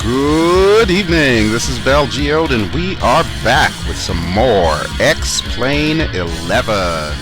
Good evening, this is BelGeode and we are back with some more X-Plane 11.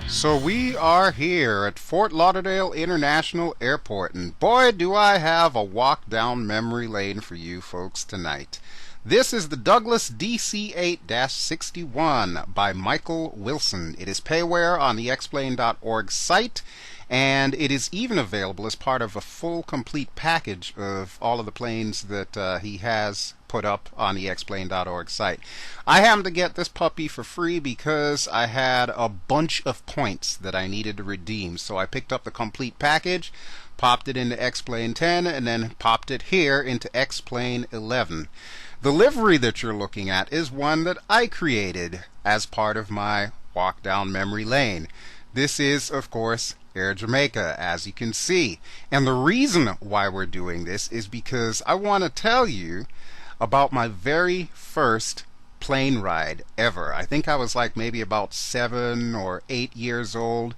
So we are here at Fort Lauderdale International Airport, and boy do I have a walk down memory lane for you folks tonight. This is the Douglas DC-8-61 by Michael Wilson. It is PAYWARE on the xplane.org site, and it is even available as part of a full complete package of all of the planes that he has put up on the xplane.org site. I happened to get this puppy for free because I had a bunch of points that I needed to redeem, so I picked up the complete package, popped it into X-Plane 10, and then popped it here into X-Plane 11. The livery that you're looking at is one that I created as part of my walk down memory lane. This is, of course, Air Jamaica, as you can see. And the reason why we're doing this is because I want to tell you about my very first plane ride ever. I think I was like maybe about 7 or 8 years old.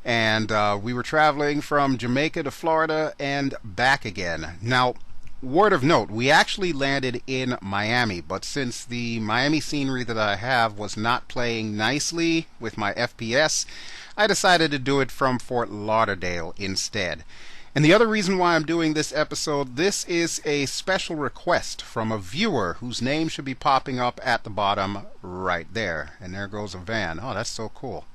And we were traveling from Jamaica to Florida and back again. Now, word of note, we actually landed in Miami, but since the Miami scenery that I have was not playing nicely with my FPS, I decided to do it from Fort Lauderdale instead. And the other reason why I'm doing this episode, this is a special request from a viewer whose name should be popping up at the bottom right there. And there goes a van. Oh, that's so cool.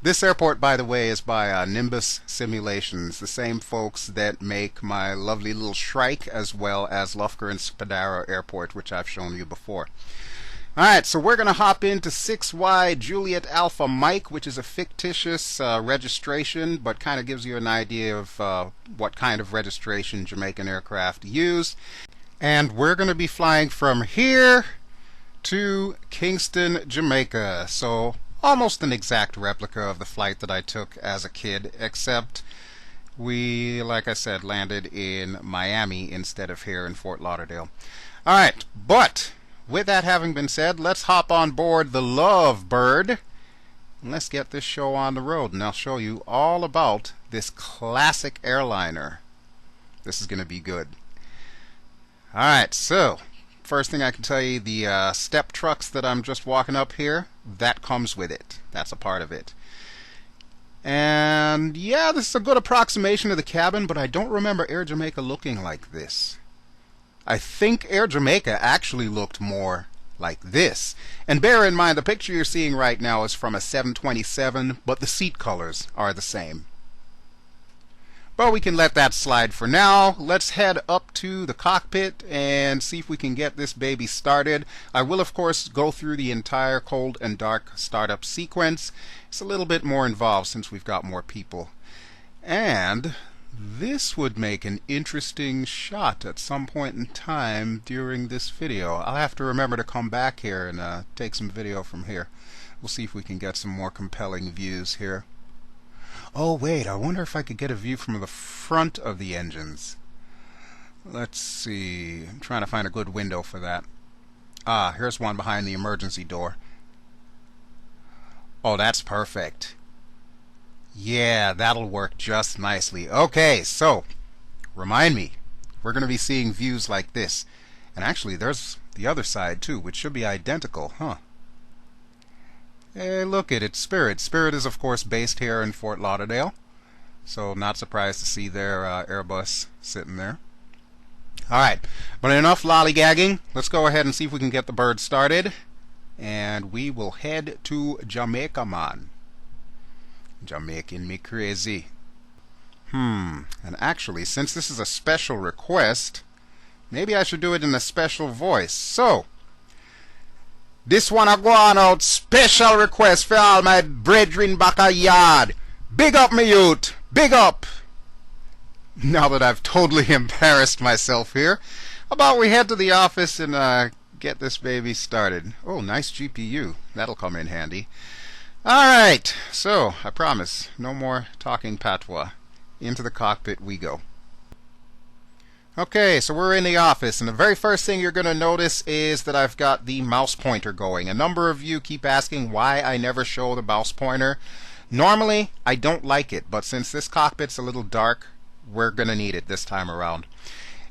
This airport, by the way, is by Nimbus Simulations, the same folks that make my lovely little Shrike, as well as Lufker and Spadaro Airport, which I've shown you before. Alright, so we're going to hop into 6Y Juliet Alpha Mike, which is a fictitious registration, but kind of gives you an idea of what kind of registration Jamaican aircraft use. And we're going to be flying from here to Kingston, Jamaica. So almost an exact replica of the flight that I took as a kid, except we, like I said, landed in Miami instead of here in Fort Lauderdale. Alright, but with that having been said, let's hop on board the Lovebird and let's get this show on the road, and I'll show you all about this classic airliner. This is going to be good. Alright, so first thing I can tell you, the step trucks that I'm just walking up here, that comes with it. That's a part of it. And yeah, this is a good approximation of the cabin, but I don't remember Air Jamaica looking like this. I think Air Jamaica actually looked more like this. And bear in mind, the picture you're seeing right now is from a 727, but the seat colors are the same. But we can let that slide for now. Let's head up to the cockpit and see if we can get this baby started. I will, of course, go through the entire cold and dark startup sequence. It's a little bit more involved since we've got more people. And this would make an interesting shot at some point in time during this video. I'll have to remember to come back here and take some video from here. We'll see if we can get some more compelling views here. Oh wait, I wonder if I could get a view from the front of the engines. Let's see. I'm trying to find a good window for that. Ah, here's one behind the emergency door. Oh, that's perfect. Yeah, that'll work just nicely. Okay, so remind me, we're going to be seeing views like this. And actually, there's the other side too, which should be identical, huh? Hey, look at it, Spirit. Spirit is, of course, based here in Fort Lauderdale. So not surprised to see their Airbus sitting there. Alright, but enough lollygagging. Let's go ahead and see if we can get the bird started. And we will head to Jamaica, man. Jamaican me crazy. And actually, since this is a special request, maybe I should do it in a special voice. So, this one I go on out, special request for all my brethren back a yard. Big up me youth, big up. Now that I've totally embarrassed myself here, how about we head to the office and get this baby started. Oh, nice GPU, that'll come in handy. Alright, so I promise, no more talking patois. Into the cockpit we go. Okay, so we're in the office, and the very first thing you're going to notice is that I've got the mouse pointer going. A number of you keep asking why I never show the mouse pointer. Normally, I don't like it, but since this cockpit's a little dark, we're going to need it this time around.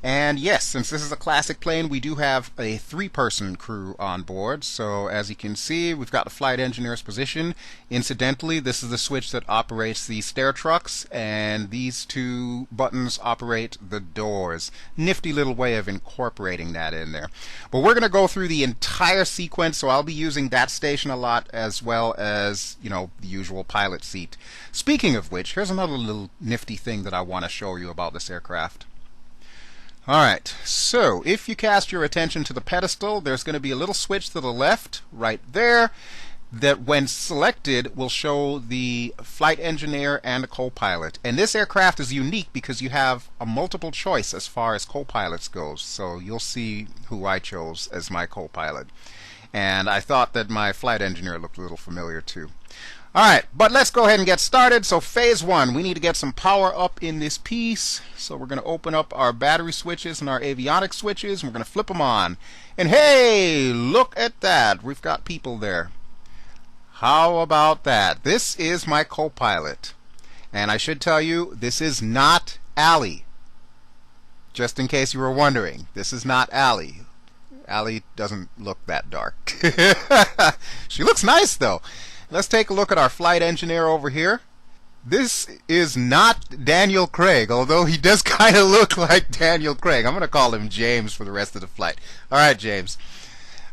And yes, since this is a classic plane, we do have a 3-person crew on board. So as you can see, we've got the flight engineer's position. Incidentally, this is the switch that operates the stair trucks, and these 2 buttons operate the doors. Nifty little way of incorporating that in there. But we're going to go through the entire sequence, so I'll be using that station a lot, as well as, you know, the usual pilot seat. Speaking of which, here's another little nifty thing that I want to show you about this aircraft. Alright, so if you cast your attention to the pedestal, there's going to be a little switch to the left, right there, that when selected will show the flight engineer and the co-pilot. And this aircraft is unique because you have a multiple choice as far as co-pilots goes. So you'll see who I chose as my co-pilot. And I thought that my flight engineer looked a little familiar too. Alright, but let's go ahead and get started. So phase 1, we need to get some power up in this piece. So we're going to open up our battery switches and our avionics switches, and we're going to flip them on. And hey, look at that. We've got people there. How about that? This is my co-pilot. And I should tell you, this is not Allie. Just in case you were wondering, this is not Allie. Allie doesn't look that dark. She looks nice though. Let's take a look at our flight engineer over here. This is not Daniel Craig, although he does kind of look like Daniel Craig. I'm going to call him James for the rest of the flight. All right, James.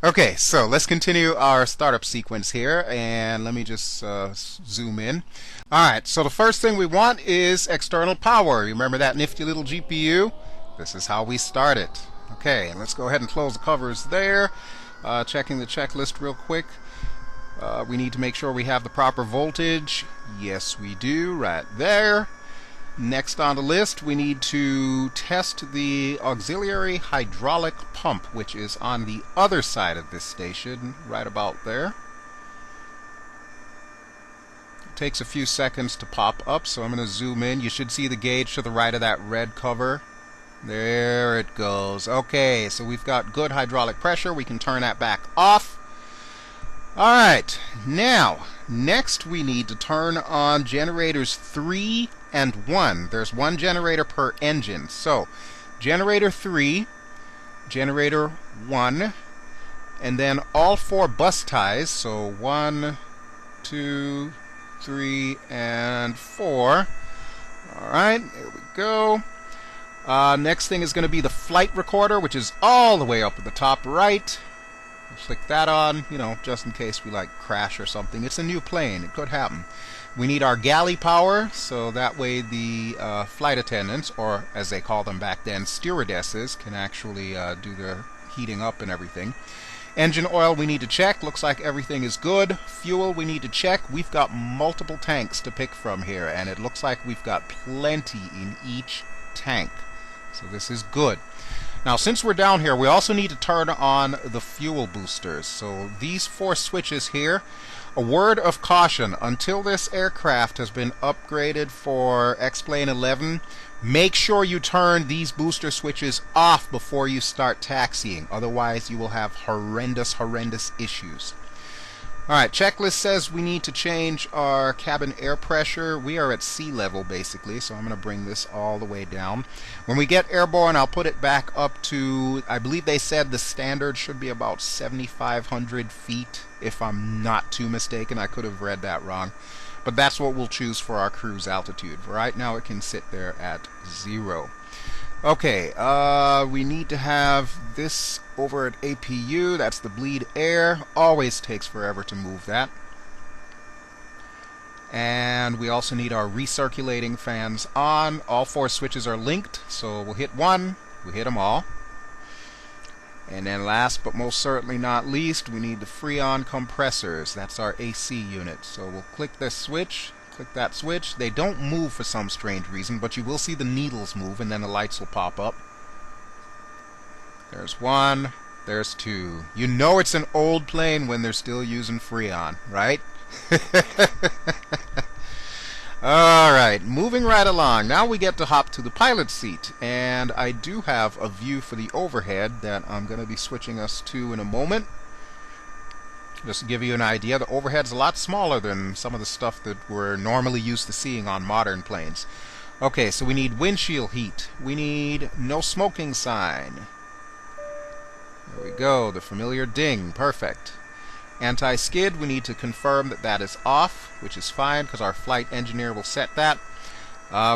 Okay, so let's continue our startup sequence here, and let me just zoom in. All right, so the first thing we want is external power. You remember that nifty little GPU? This is how we start it. Okay, and let's go ahead and close the covers there. Checking the checklist real quick. We need to make sure we have the proper voltage. Yes, we do, right there. Next on the list, we need to test the auxiliary hydraulic pump, which is on the other side of this station, right about there. It takes a few seconds to pop up, so I'm going to zoom in. You should see the gauge to the right of that red cover. There it goes. Okay, so we've got good hydraulic pressure. We can turn that back off. Alright, now, next we need to turn on generators 3 and 1. There's 1 generator per engine. So, generator 3, generator 1, and then all 4 bus ties. So, 1, 2, 3, and 4. Alright, there we go. Next thing is going to be the flight recorder, which is all the way up at the top right. Click that on, you know, just in case we like crash or something. It's a new plane, it could happen. We need our galley power, so that way the flight attendants, or as they call them back then, stewardesses, can actually do their heating up and everything. Engine oil we need to check. Looks like everything is good. Fuel we need to check. We've got multiple tanks to pick from here, and it looks like we've got plenty in each tank. So this is good. Now, since we're down here, we also need to turn on the fuel boosters. So these 4 switches here, a word of caution, until this aircraft has been upgraded for X-Plane 11, make sure you turn these booster switches off before you start taxiing. Otherwise, you will have horrendous issues. Alright, checklist says we need to change our cabin air pressure. We are at sea level basically, so I'm going to bring this all the way down. When we get airborne, I'll put it back up to, I believe they said the standard should be about 7,500 feet, if I'm not too mistaken. I could have read that wrong. But that's what we'll choose for our cruise altitude. For right now, it can sit there at 0. Okay, we need to have this over at APU. That's the bleed air. Always takes forever to move that. And we also need our recirculating fans on. All 4 switches are linked, so we'll hit 1, we hit them all. And then last but most certainly not least, we need the Freon compressors. That's our AC unit. So we'll click this switch. Click that switch. They don't move for some strange reason, but you will see the needles move, and then the lights will pop up. There's 1, there's 2. You know it's an old plane when they're still using Freon, right? Alright, moving right along. Now we get to hop to the pilot seat, and I do have a view for the overhead that I'm going to be switching us to in a moment. Just to give you an idea, the overhead's a lot smaller than some of the stuff that we're normally used to seeing on modern planes. Okay, so we need windshield heat. We need no smoking sign. There we go, the familiar ding. Perfect. Anti-skid, we need to confirm that that is off, which is fine because our flight engineer will set that.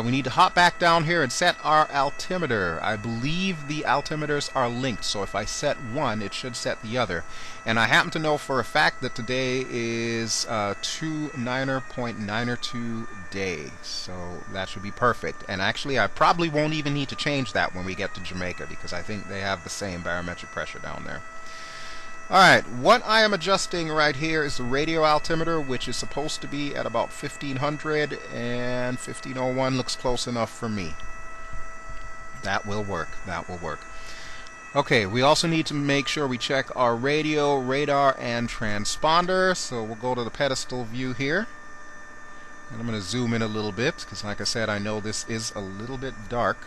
We need to hop back down here and set our altimeter. I believe the altimeters are linked, so if I set one, it should set the other. And I happen to know for a fact that today is 29.92 day, so that should be perfect. And actually, I probably won't even need to change that when we get to Jamaica, because I think they have the same barometric pressure down there. Alright, what I am adjusting right here is the radio altimeter, which is supposed to be at about 1500, and 1501 looks close enough for me. That will work. That will work. Okay, we also need to make sure we check our radio, radar, and transponder. So we'll go to the pedestal view here. And I'm going to zoom in a little bit, because like I said, I know this is a little bit dark.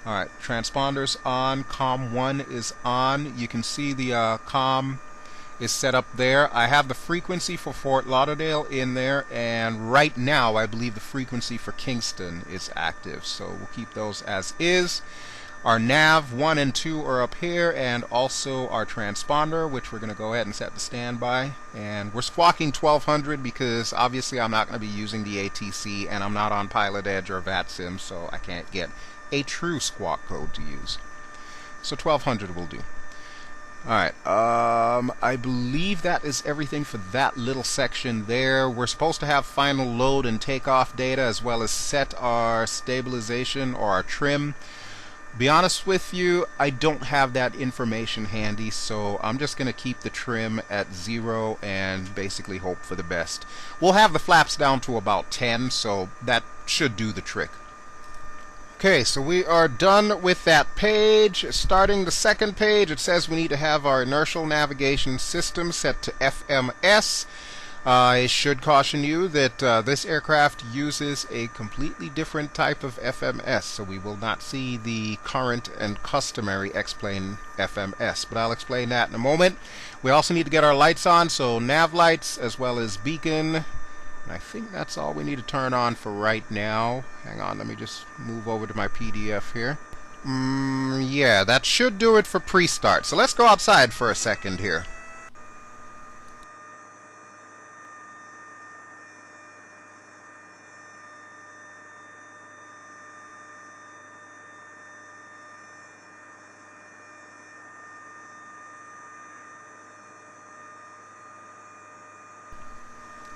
Alright, transponders on, COM 1 is on. You can see the COM is set up there. I have the frequency for Fort Lauderdale in there, and right now I believe the frequency for Kingston is active. So we'll keep those as is. Our nav 1 and 2 are up here, and also our transponder, which we're going to go ahead and set to standby. And we're squawking 1200 because obviously I'm not going to be using the ATC, and I'm not on Pilot Edge or VATSIM, so I can't get a true squawk code to use. So 1200 will do. Alright, I believe that is everything for that little section there. We're supposed to have final load and takeoff data, as well as set our stabilization or our trim. Be honest with you, I don't have that information handy, so I'm just going to keep the trim at 0 and basically hope for the best. We'll have the flaps down to about 10, so that should do the trick. Okay, so we are done with that page. Starting the second page, it says we need to have our inertial navigation system set to FMS. I should caution you that this aircraft uses a completely different type of FMS, so we will not see the current and customary X-plane FMS, but I'll explain that in a moment. We also need to get our lights on, so nav lights as well as beacon. I think that's all we need to turn on for right now. Hang on, let me just move over to my PDF here. Yeah, that should do it for pre-start. So let's go outside for a second here.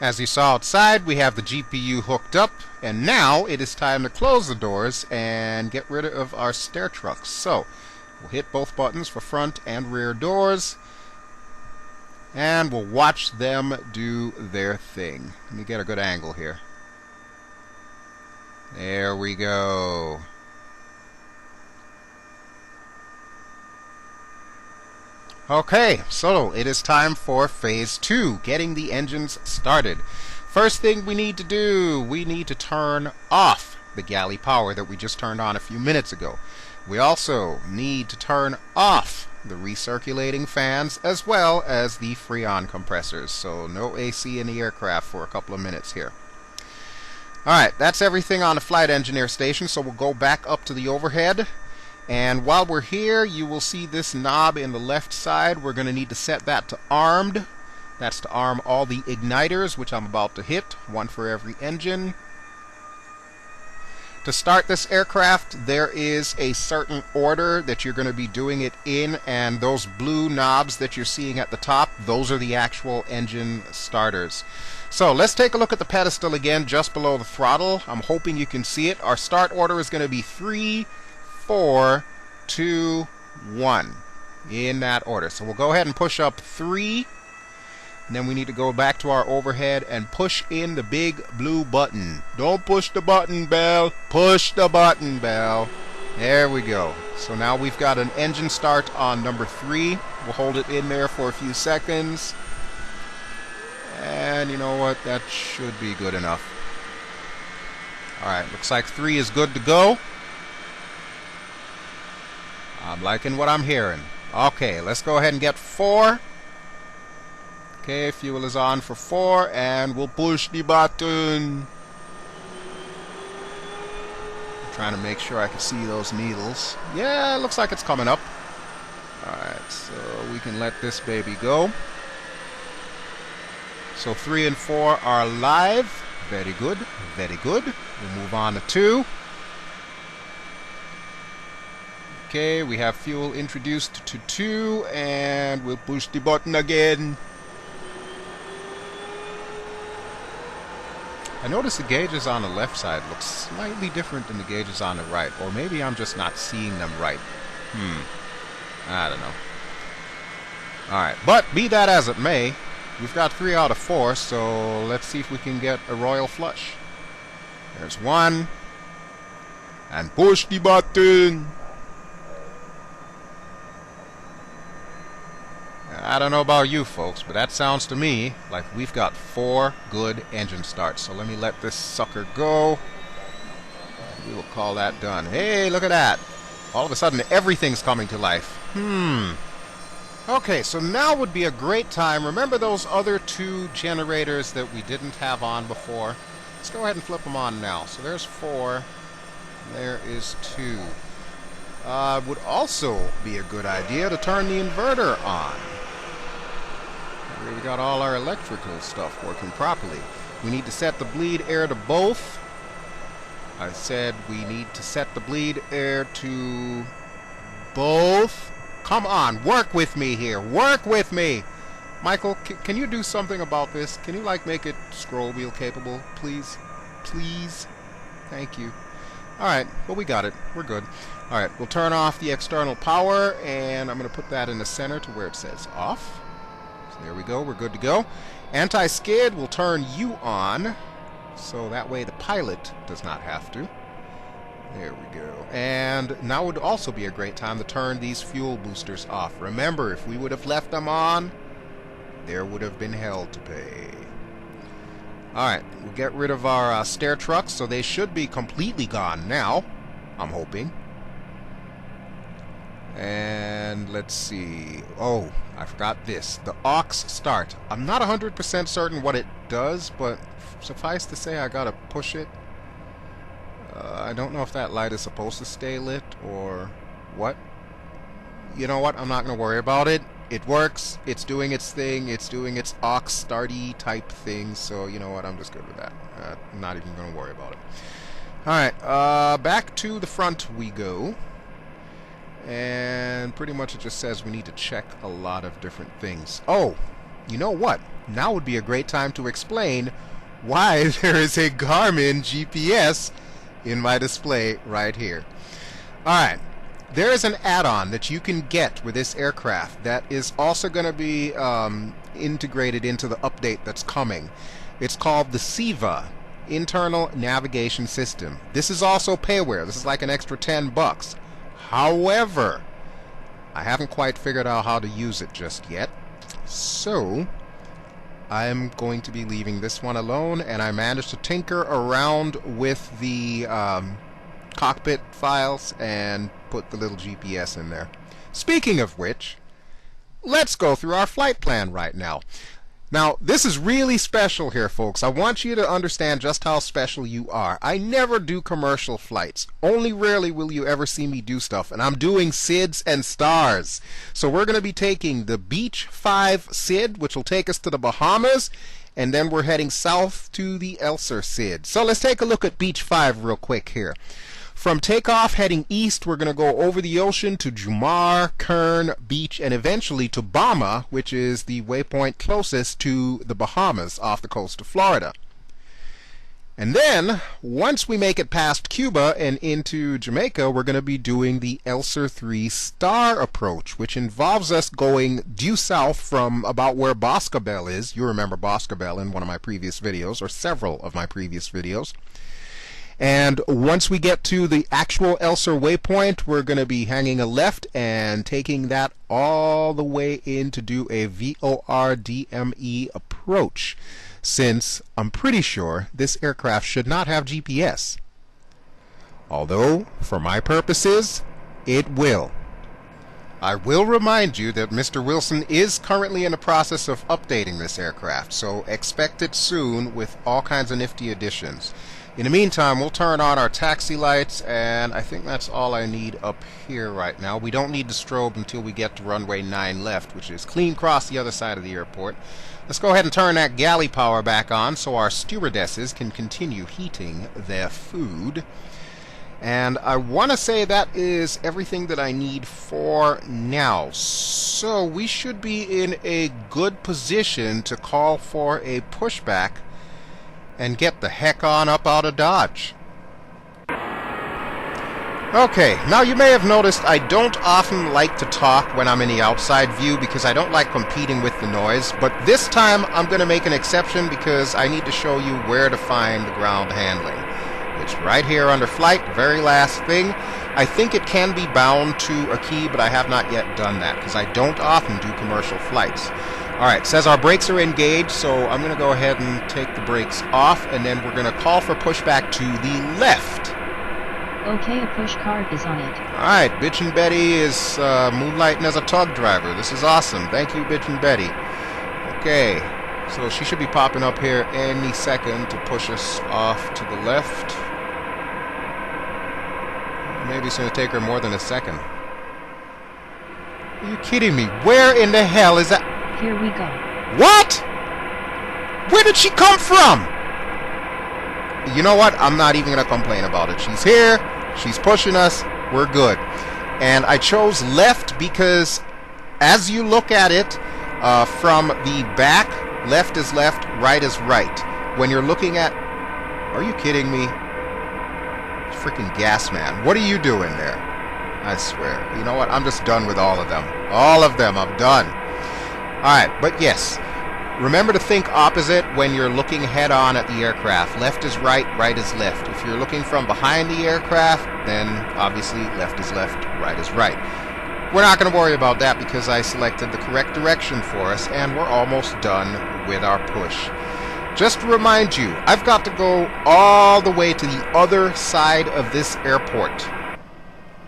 As you saw outside, we have the GPU hooked up, and now it is time to close the doors and get rid of our stair trucks. So, we'll hit both buttons for front and rear doors, and we'll watch them do their thing. Let me get a good angle here. There we go. Okay, so it is time for phase 2, getting the engines started. First thing we need to do, we need to turn off the galley power that we just turned on a few minutes ago. We also need to turn off the recirculating fans as well as the Freon compressors. So no AC in the aircraft for a couple of minutes here. Alright, that's everything on the flight engineer station, so we'll go back up to the overhead. And while we're here, you will see this knob in the left side. We're going to need to set that to armed. That's to arm all the igniters, which I'm about to hit, one for every engine. To start this aircraft, there is a certain order that you're going to be doing it in, and those blue knobs that you're seeing at the top, those are the actual engine starters. So let's take a look at the pedestal again, just below the throttle. I'm hoping you can see it. Our start order is going to be 3, 4, 2, 1 in that order. So we'll go ahead and push up 3, and then we need to go back to our overhead and push in the big blue button. Don't push the button, Bell. Push the button, Bell. There we go. So now we've got an engine start on number 3. We'll hold it in there for a few seconds. And you know what? That should be good enough. Alright, looks like 3 is good to go. I'm liking what I'm hearing. Okay, let's go ahead and get 4. Okay, fuel is on for 4, and we'll push the button. trying to make sure I can see those needles. Yeah, it looks like it's coming up. Alright, so we can let this baby go. So 3 and 4 are live. Very good, very good. We'll move on to 2. Okay, we have fuel introduced to 2, and we'll push the button again. I notice the gauges on the left side look slightly different than the gauges on the right, or maybe I'm just not seeing them right. I don't know. Alright, but be that as it may, we've got 3 out of 4, so let's see if we can get a royal flush. There's 1. And push the button! I don't know about you folks, but that sounds to me like we've got 4 good engine starts. So let me let this sucker go. We will call that done. Hey, look at that. All of a sudden, everything's coming to life. Okay, so now would be a great time. Remember those other 2 generators that we didn't have on before? Let's go ahead and flip them on now. So there's 4. There is 2. Would also be a good idea to turn the inverter on. We got all our electrical stuff working properly. We need to set the bleed air to both. I said we need to set the bleed air to both. Come on, work with me here. Work with me. Michael, can you do something about this? Can you, like, make it scroll wheel capable, please? Please? Thank you. Alright, well, we got it. We're good. Alright, we'll turn off the external power, and I'm going to put that in the center to where it says off. So there we go. We're good to go. Anti-skid will turn you on, so that way the pilot does not have to. There we go. And now would also be a great time to turn these fuel boosters off. Remember, if we would have left them on, there would have been hell to pay. Alright, we'll get rid of our stair trucks, so they should be completely gone now. I'm hoping. And let's see. Oh, I forgot this. The aux start. I'm not 100% certain what it does, but suffice to say I gotta push it. I don't know if that light is supposed to stay lit or what. You know what? I'm not going to worry about it. It works. It's doing its thing. It's doing its aux starty type thing. So, you know what? I'm just good with that. I'm not even going to worry about it. Alright, back to the front we go. And pretty much it just says we need to check a lot of different things. Oh, you know what? Now would be a great time to explain why there is a Garmin GPS in my display right here. Alright, there is an add-on that you can get with this aircraft that is also going to be integrated into the update that's coming. It's called the SIVA, Internal Navigation System. This is also PAYWARE. This is like an extra $10. However, I haven't quite figured out how to use it just yet, so I'm going to be leaving this one alone, and I managed to tinker around with the cockpit files and put the little GPS in there. Speaking of which, let's go through our flight plan right now. Now, this is really special here, folks. I want you to understand just how special you are. I never do commercial flights. Only rarely will you ever see me do stuff, and I'm doing SIDs and stars. So we're going to be taking the Beach 5 SID, which will take us to the Bahamas, and then we're heading south to the Elser SID. So let's take a look at Beach 5 real quick here. From Takeoff heading east, we're going to go over the ocean to Jumar, Kern Beach, and eventually to Bama, which is the waypoint closest to the Bahamas off the coast of Florida. And then, once we make it past Cuba and into Jamaica, we're going to be doing the Elser 3 star approach, which involves us going due south from about where Boscobel is. You remember Boscobel in one of my previous videos, or several of my previous videos. And once we get to the actual Elser waypoint, we're going to be hanging a left and taking that all the way in to do a VORDME approach, since I'm pretty sure this aircraft should not have GPS. Although, for my purposes, it will. I will remind you that Mr. Wilson is currently in the process of updating this aircraft, so expect it soon with all kinds of nifty additions. In the meantime, we'll turn on our taxi lights, and I think that's all I need up here right now. We don't need the strobe until we get to runway 9 left, which is clean across the other side of the airport. Let's go ahead and turn that galley power back on so our stewardesses can continue heating their food. And I want to say that is everything that I need for now. So we should be in a good position to call for a pushback and get the heck on up out of Dodge. Okay, now you may have noticed I don't often like to talk when I'm in the outside view because I don't like competing with the noise, but this time I'm going to make an exception because I need to show you where to find the ground handling. It's right here under flight, very last thing. I think it can be bound to a key, but I have not yet done that because I don't often do commercial flights. Alright, it says our brakes are engaged, so I'm going to go ahead and take the brakes off, and then we're going to call for pushback to the left. Okay, a push cart is on it. Alright, Bitchin' Betty is moonlighting as a tug driver. This is awesome. Thank you, Bitchin' Betty. Okay, so she should be popping up here any second to push us off to the left. Maybe it's going to take her more than a second. Are you kidding me? Where in the hell is that? Here we go. What? Where did she come from? You know what? I'm not even going to complain about it. She's here. She's pushing us. We're good. And I chose left because as you look at it from the back, left is left, right is right. When you're looking at... Are you kidding me? Freaking gas man. What are you doing there? I swear. You know what? I'm just done with all of them. All of them. I'm done. Alright, but yes. Remember to think opposite when you're looking head on at the aircraft. Left is right, right is left. If you're looking from behind the aircraft, then obviously left is left, right is right. We're not going to worry about that because I selected the correct direction for us, and we're almost done with our push. Just to remind you, I've got to go all the way to the other side of this airport.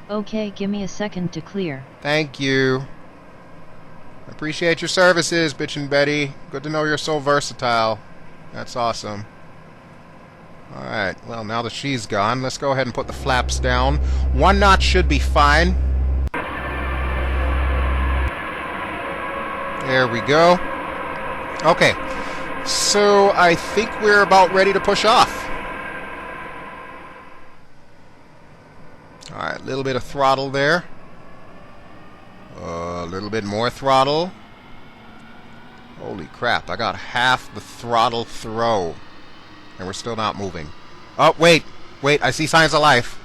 Okay, give me a second to clear. Thank you. Appreciate your services, Bitchin' Betty. Good to know you're so versatile. That's awesome. Alright, well, now that she's gone, let's go ahead and put the flaps down. 1 knot should be fine. There we go. Okay, so I think we're about ready to push off. Alright, a little bit of throttle there. A little bit more throttle. Holy crap, I got half the throttle throw. And we're still not moving. Oh, wait, I see signs of life.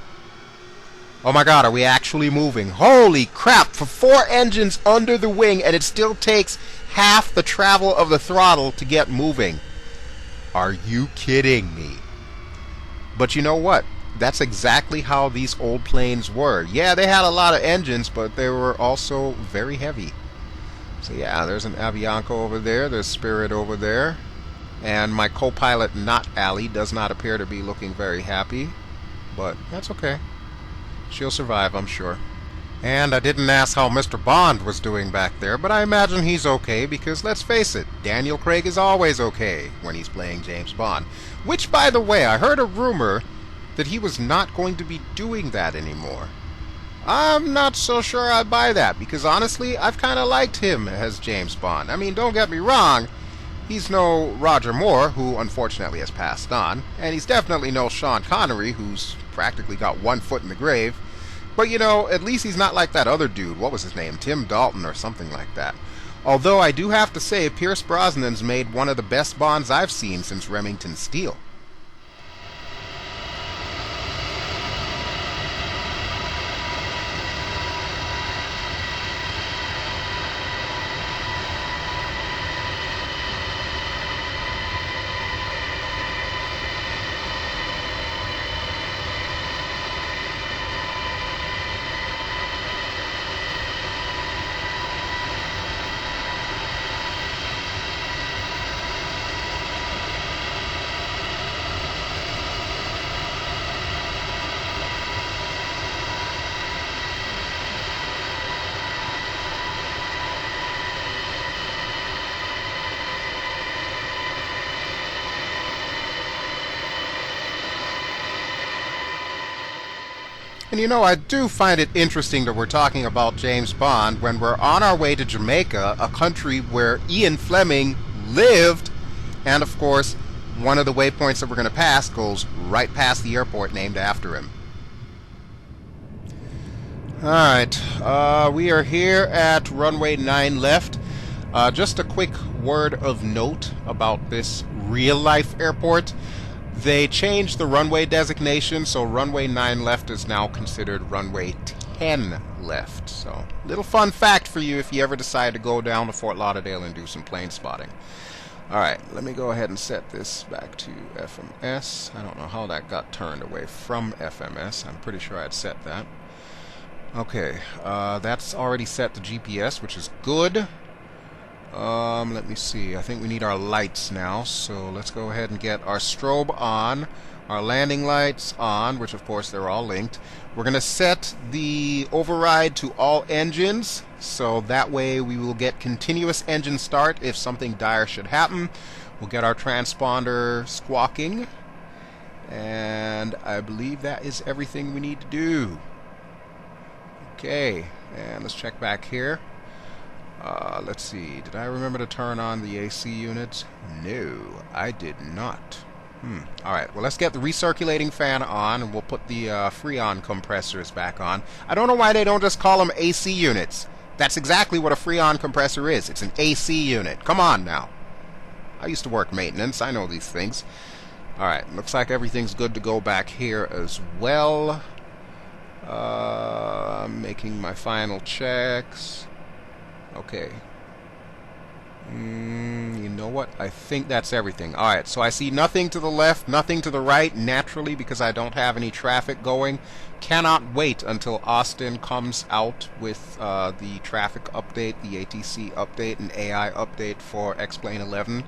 Oh my god, are we actually moving? Holy crap, for 4 engines under the wing, and it still takes half the travel of the throttle to get moving. Are you kidding me? But you know what? That's exactly how these old planes were. Yeah, they had a lot of engines, but they were also very heavy. So yeah, there's an Avianca over there, there's Spirit over there. And my co-pilot, not Allie, does not appear to be looking very happy. But that's okay. She'll survive, I'm sure. And I didn't ask how Mr. Bond was doing back there, but I imagine he's okay because, let's face it, Daniel Craig is always okay when he's playing James Bond. Which, by the way, I heard a rumor that he was not going to be doing that anymore. I'm not so sure I buy that, because honestly, I've kind of liked him as James Bond. I mean, don't get me wrong, he's no Roger Moore, who unfortunately has passed on, and he's definitely no Sean Connery, who's practically got 1 foot in the grave. But you know, at least he's not like that other dude, what was his name, Tim Dalton or something like that. Although I do have to say, Pierce Brosnan's made one of the best Bonds I've seen since Remington Steele. And you know, I do find it interesting that we're talking about James Bond when we're on our way to Jamaica, a country where Ian Fleming lived, and of course, one of the waypoints that we're going to pass goes right past the airport named after him. Alright, we are here at runway 9 left. Just a quick word of note about this real-life airport. They changed the runway designation, so runway 9 left is now considered runway 10 left. So, little fun fact for you if you ever decide to go down to Fort Lauderdale and do some plane spotting. Alright, let me go ahead and set this back to FMS. I don't know how that got turned away from FMS. I'm pretty sure I'd set that. Okay, that's already set to GPS, which is good. Let me see. I think we need our lights now, so let's go ahead and get our strobe on, our landing lights on, which of course they're all linked. We're going to set the override to all engines, so that way we will get continuous engine start if something dire should happen. We'll get our transponder squawking, and I believe that is everything we need to do. Okay, and let's check back here. Let's see, did I remember to turn on the AC units? No, I did not. Alright, well, let's get the recirculating fan on, and we'll put the Freon compressors back on. I don't know why they don't just call them AC units. That's exactly what a Freon compressor is. It's an AC unit. Come on now. I used to work maintenance. I know these things. Alright, looks like everything's good to go back here as well. I'm making my final checks. Okay. You know what? I think that's everything. Alright, so I see nothing to the left, nothing to the right, naturally, because I don't have any traffic going. Cannot wait until Austin comes out with the traffic update, the ATC update, and AI update for X-Plane 11.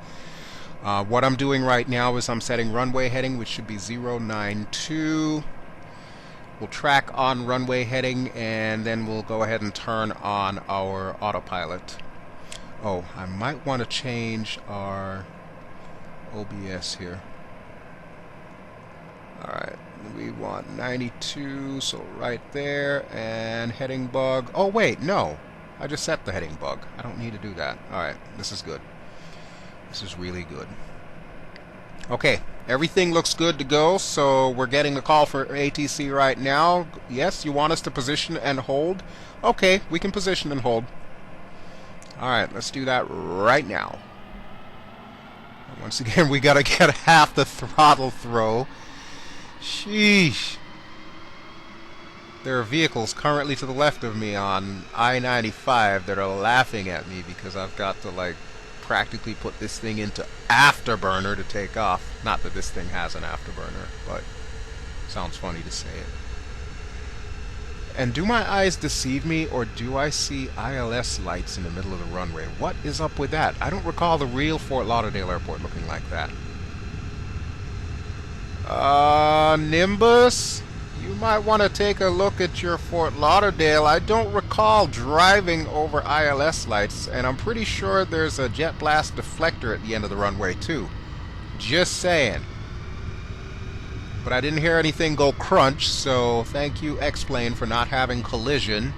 What I'm doing right now is I'm setting runway heading, which should be 092. We'll track on runway heading, and then we'll go ahead and turn on our autopilot. Oh, I might want to change our OBS here. Alright, we want 92, so right there, and heading bug. Oh wait, no. I just set the heading bug. I don't need to do that. Alright, this is good. This is really good. Okay, everything looks good to go, so we're getting the call for ATC right now. Yes, you want us to position and hold? Okay, we can position and hold. Alright, let's do that right now. Once again, we gotta get half the throttle throw. Sheesh. There are vehicles currently to the left of me on I-95 that are laughing at me because I've got to, like, practically put this thing into afterburner to take off. Not that this thing has an afterburner, but sounds funny to say it. And do my eyes deceive me, or do I see ILS lights in the middle of the runway? What is up with that? I don't recall the real Fort Lauderdale airport looking like that. Nimbus? You might want to take a look at your Fort Lauderdale. I don't recall driving over ILS lights, and I'm pretty sure there's a jet blast deflector at the end of the runway, too. Just saying. But I didn't hear anything go crunch, so thank you, X-Plane, for not having collision.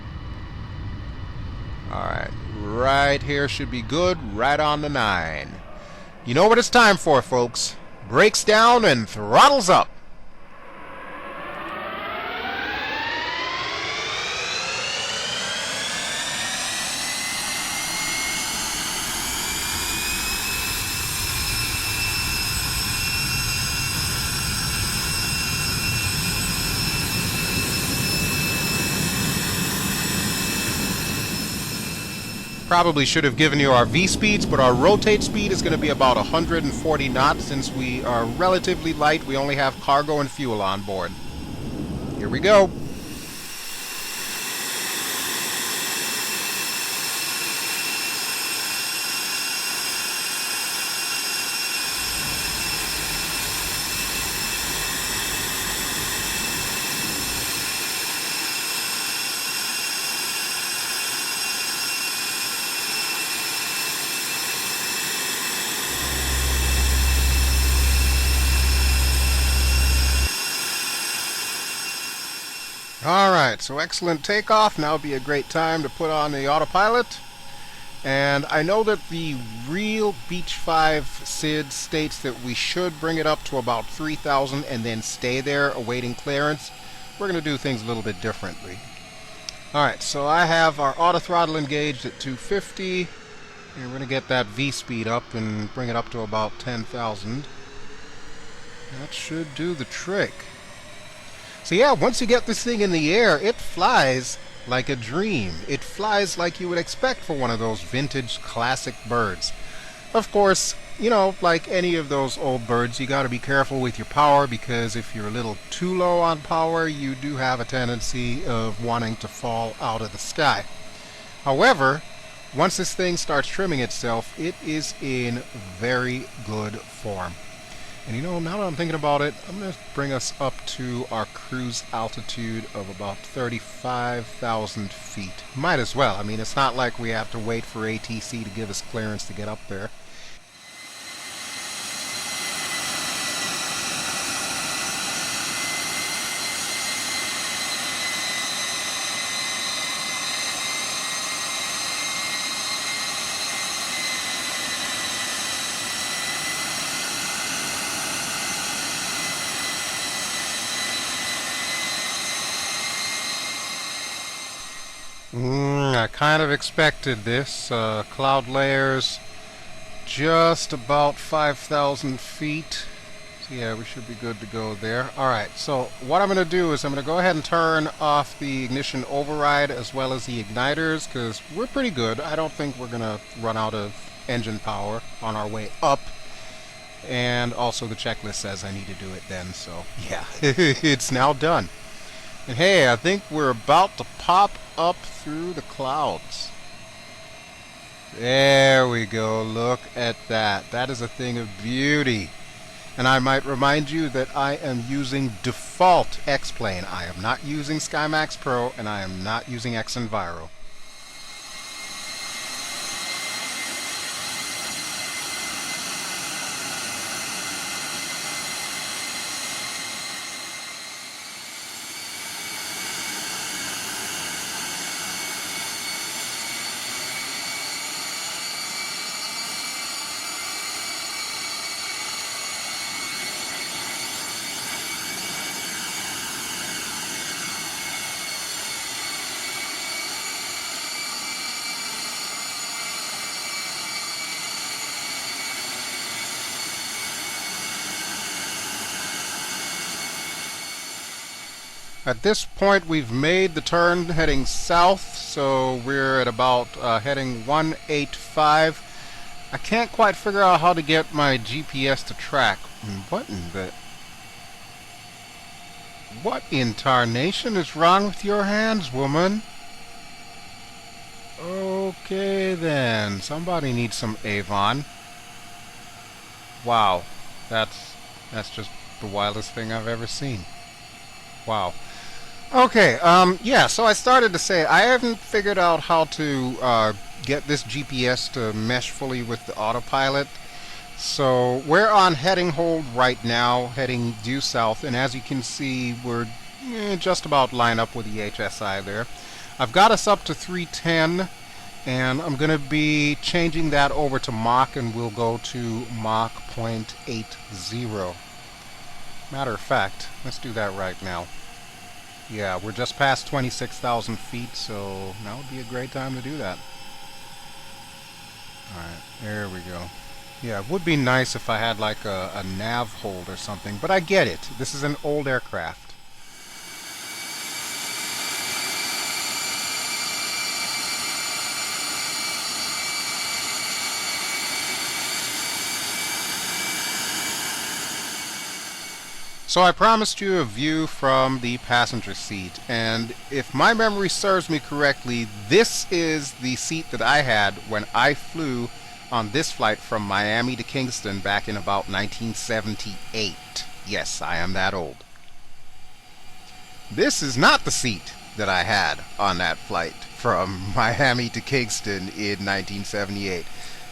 Alright, right here should be good, right on the 9. You know what it's time for, folks. Brakes down and throttles up. Probably should have given you our V speeds, but our rotate speed is going to be about 140 knots since we are relatively light. We only have cargo and fuel on board. Here we go. Alright, so excellent takeoff. Now would be a great time to put on the autopilot. And I know that the real Beach 5 SID states that we should bring it up to about 3,000 and then stay there awaiting clearance. We're going to do things a little bit differently. Alright, so I have our auto throttle engaged at 250. And we're going to get that V-speed up and bring it up to about 10,000. That should do the trick. So yeah, once you get this thing in the air, it flies like a dream. It flies like you would expect for one of those vintage classic birds. Of course, you know, like any of those old birds, you got to be careful with your power, because if you're a little too low on power, you do have a tendency of wanting to fall out of the sky. However, once this thing starts trimming itself, it is in very good form. And you know, now that I'm thinking about it, I'm going to bring us up to our cruise altitude of about 35,000 feet. Might as well. I mean, it's not like we have to wait for ATC to give us clearance to get up there. I kind of expected this. Cloud layers just about 5,000 feet. So yeah, we should be good to go there. Alright, so what I'm going to do is I'm going to go ahead and turn off the ignition override as well as the igniters, because we're pretty good. I don't think we're going to run out of engine power on our way up. And also the checklist says I need to do it then, so yeah, it's now done. And hey, I think we're about to pop up through the clouds. There we go. Look at that. That is a thing of beauty. And I might remind you that I am using default X-Plane. I am not using SkyMax Pro, and I am not using X-Enviro. At this point, we've made the turn heading south, so we're at about heading 185. I can't quite figure out how to get my GPS to track. What in tarnation is wrong with your hands, woman? Okay then, somebody needs some Avon. Wow, that's just the wildest thing I've ever seen. Wow. Okay, yeah, so I started to say I haven't figured out how to get this GPS to mesh fully with the autopilot. So we're on heading hold right now, heading due south, and as you can see, we're just about lined up with the HSI there. I've got us up to 310, and I'm going to be changing that over to Mach, and we'll go to Mach 0.80. Matter of fact, let's do that right now. Yeah, we're just past 26,000 feet, so now would be a great time to do that. Alright, there we go. Yeah, it would be nice if I had like a nav hold or something, but I get it. This is an old aircraft. So I promised you a view from the passenger seat, and if my memory serves me correctly, this is the seat that I had when I flew on this flight from Miami to Kingston back in about 1978. Yes, I am that old. This is not the seat that I had on that flight from Miami to Kingston in 1978,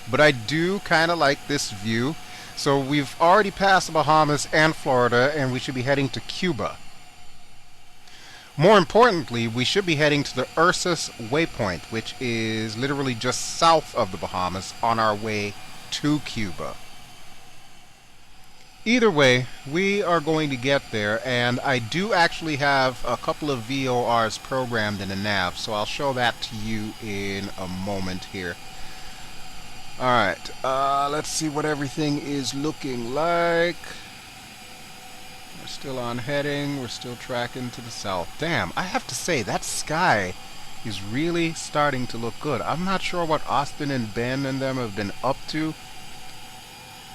but I do kind of like this view. So we've already passed the Bahamas and Florida, and we should be heading to Cuba. More importantly, we should be heading to the Ursus waypoint, which is literally just south of the Bahamas on our way to Cuba. Either way, we are going to get there, and I do actually have a couple of VORs programmed in the nav, so I'll show that to you in a moment here. Alright, let's see what everything is looking like. We're still on heading, we're still tracking to the south. Damn, I have to say, that sky is really starting to look good. I'm not sure what Austin and Ben and them have been up to,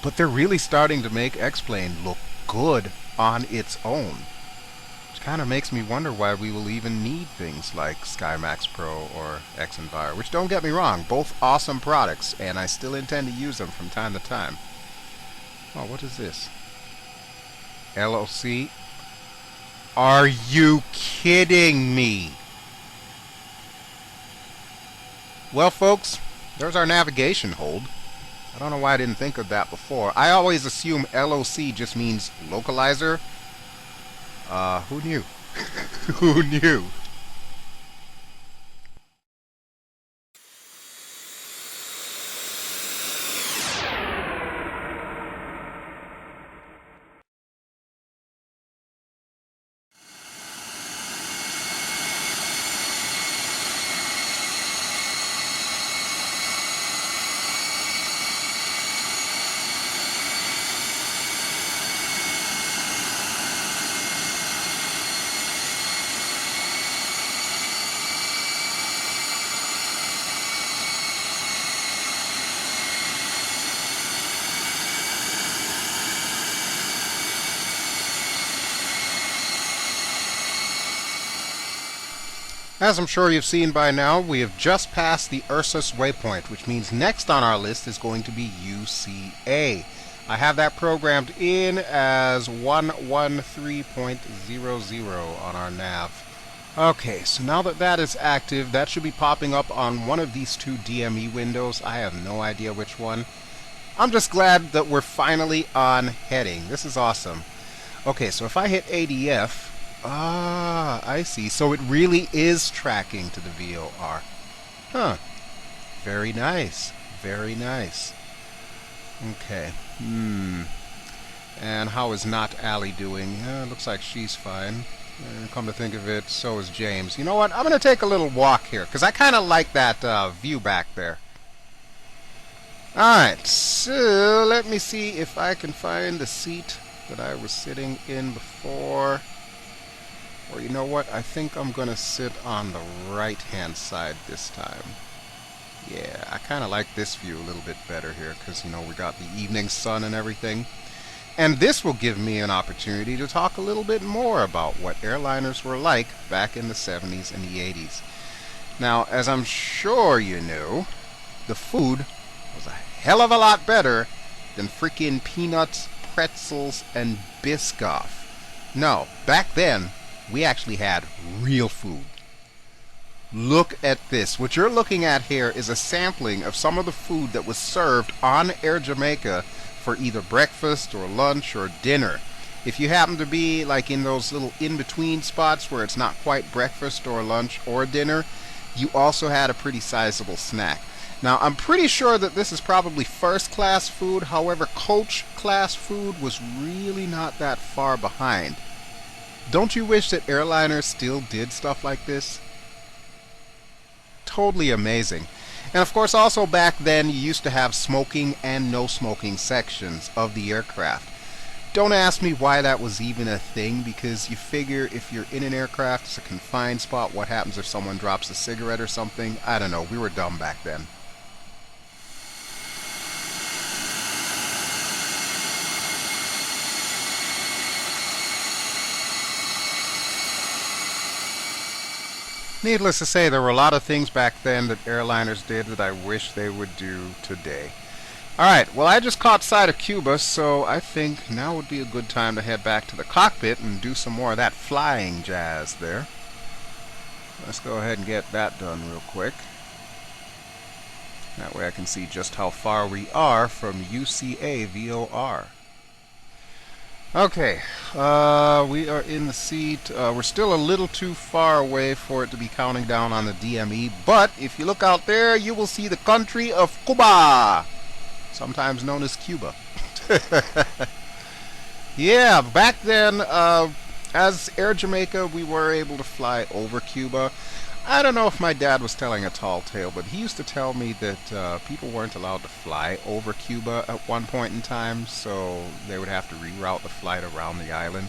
but they're really starting to make X-Plane look good on its own. Which kind of makes me wonder why we will even need things like SkyMax Pro or X-Enviro. Which, don't get me wrong, both awesome products, and I still intend to use them from time to time. Oh, what is this? LOC? Are you kidding me? Well, folks, there's our navigation hold. I don't know why I didn't think of that before. I always assume LOC just means localizer. Who knew? Who knew? As I'm sure you've seen by now, we have just passed the Ursus waypoint, which means next on our list is going to be UCA. I have that programmed in as 113.00 on our nav. Okay, so now that that is active, that should be popping up on one of these two DME windows. I have no idea which one. I'm just glad that we're finally on heading. This is awesome. Okay, so if I hit ADF, I see. So it really is tracking to the VOR. Huh. Very nice. Very nice. Okay. And how is not Allie doing? Looks like she's fine. Come to think of it, so is James. You know what? I'm going to take a little walk here, because I kind of like that view back there. Alright, so let me see if I can find the seat that I was sitting in before. Or you know what? I think I'm going to sit on the right-hand side this time. Yeah, I kind of like this view a little bit better here because, you know, we got the evening sun and everything. And this will give me an opportunity to talk a little bit more about what airliners were like back in the 70s and the 80s. Now, as I'm sure you know, the food was a hell of a lot better than freaking peanuts, pretzels, and Biscoff. No, back then, we actually had real food. Look at this. What you're looking at here is a sampling of some of the food that was served on Air Jamaica for either breakfast or lunch or dinner. If you happen to be like in those little in-between spots where it's not quite breakfast or lunch or dinner, you also had a pretty sizable snack. Now, I'm pretty sure that this is probably first-class food. However, coach-class food was really not that far behind. Don't you wish that airliners still did stuff like this? Totally amazing. And of course, also back then, you used to have smoking and no smoking sections of the aircraft. Don't ask me why that was even a thing, because you figure if you're in an aircraft, it's a confined spot, what happens if someone drops a cigarette or something? I don't know, we were dumb back then. Needless to say, there were a lot of things back then that airliners did that I wish they would do today. Alright, well, I just caught sight of Cuba, so I think now would be a good time to head back to the cockpit and do some more of that flying jazz there. Let's go ahead and get that done real quick. That way I can see just how far we are from UCA VOR. Okay, we are in the seat. We're still a little too far away for it to be counting down on the DME, but if you look out there, you will see the country of Cuba, sometimes known as Cuba. Yeah, back then, as Air Jamaica, we were able to fly over Cuba. I don't know if my dad was telling a tall tale, but he used to tell me that people weren't allowed to fly over Cuba at one point in time, so they would have to reroute the flight around the island.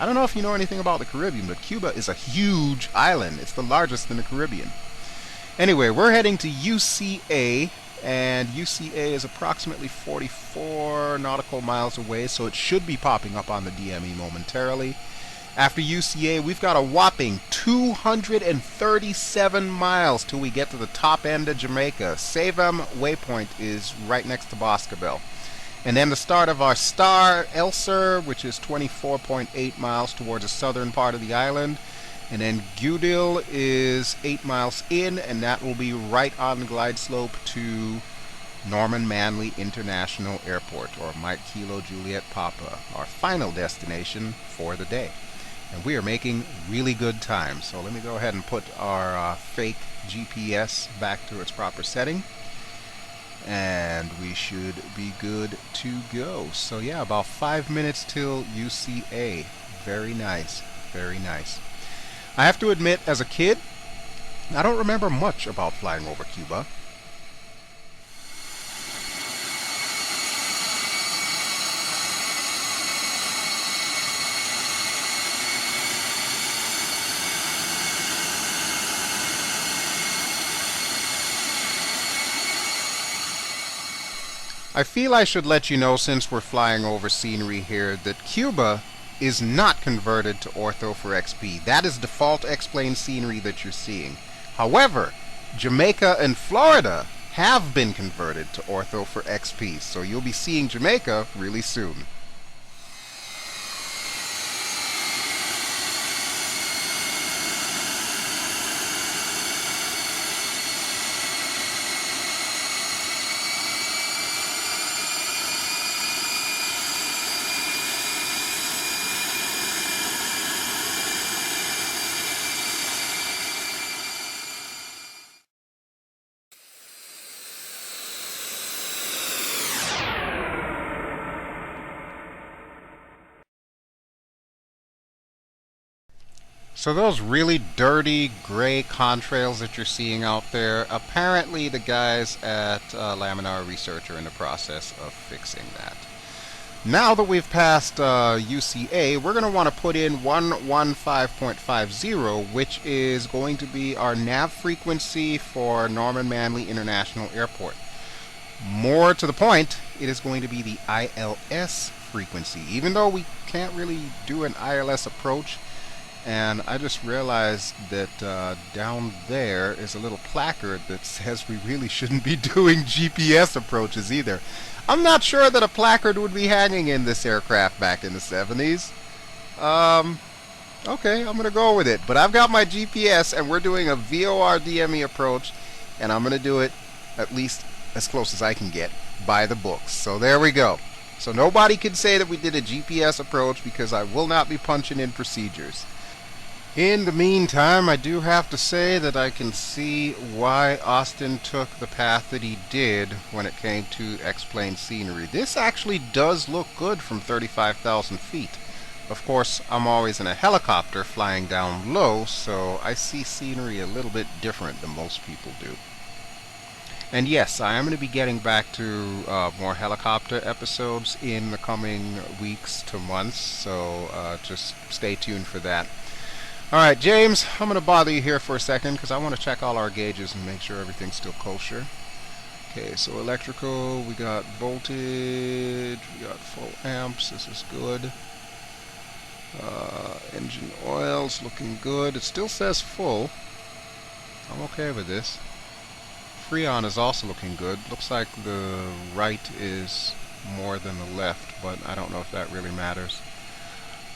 I don't know if you know anything about the Caribbean, but Cuba is a huge island. It's the largest in the Caribbean. Anyway, we're heading to UCA, and UCA is approximately 44 nautical miles away, so it should be popping up on the DME momentarily. After UCA, we've got a whopping 237 miles till we get to the top end of Jamaica. Savem waypoint is right next to Boscobel. And then the start of our star, Elser, which is 24.8 miles towards the southern part of the island. And then Geode is 8 miles in, and that will be right on the glide slope to Norman Manley International Airport, or Mike Kilo Juliet Papa, our final destination for the day. And we are making really good time. So let me go ahead and put our fake GPS back to its proper setting. And we should be good to go. So yeah, about 5 minutes till UCA. Very nice. Very nice. I have to admit, as a kid, I don't remember much about flying over Cuba. I feel I should let you know, since we're flying over scenery here, that Cuba is not converted to ortho for XP. That is default X-plane scenery that you're seeing. However, Jamaica and Florida have been converted to ortho for XP, so you'll be seeing Jamaica really soon. So those really dirty gray contrails that you're seeing out there, apparently the guys at Laminar Research are in the process of fixing that. Now that we've passed UCA, we're going to want to put in 115.50, which is going to be our nav frequency for Norman Manley International Airport. More to the point, it is going to be the ILS frequency, even though we can't really do an ILS approach. And I just realized that down there is a little placard that says we really shouldn't be doing GPS approaches either. I'm not sure that a placard would be hanging in this aircraft back in the 70s. Okay, I'm going to go with it. But I've got my GPS, and we're doing a VOR DME approach, and I'm going to do it at least as close as I can get by the books. So there we go. So nobody can say that we did a GPS approach, because I will not be punching in procedures. In the meantime, I do have to say that I can see why Austin took the path that he did when it came to X-plane scenery. This actually does look good from 35,000 feet. Of course, I'm always in a helicopter flying down low, so I see scenery a little bit different than most people do. And yes, I am going to be getting back to more helicopter episodes in the coming weeks to months, so just stay tuned for that. Alright, James, I'm going to bother you here for a second because I want to check all our gauges and make sure everything's still kosher. Okay, so electrical, we got voltage, we got full amps, this is good. Engine oil's looking good. It still says full. I'm okay with this. Freon is also looking good. Looks like the right is more than the left, but I don't know if that really matters.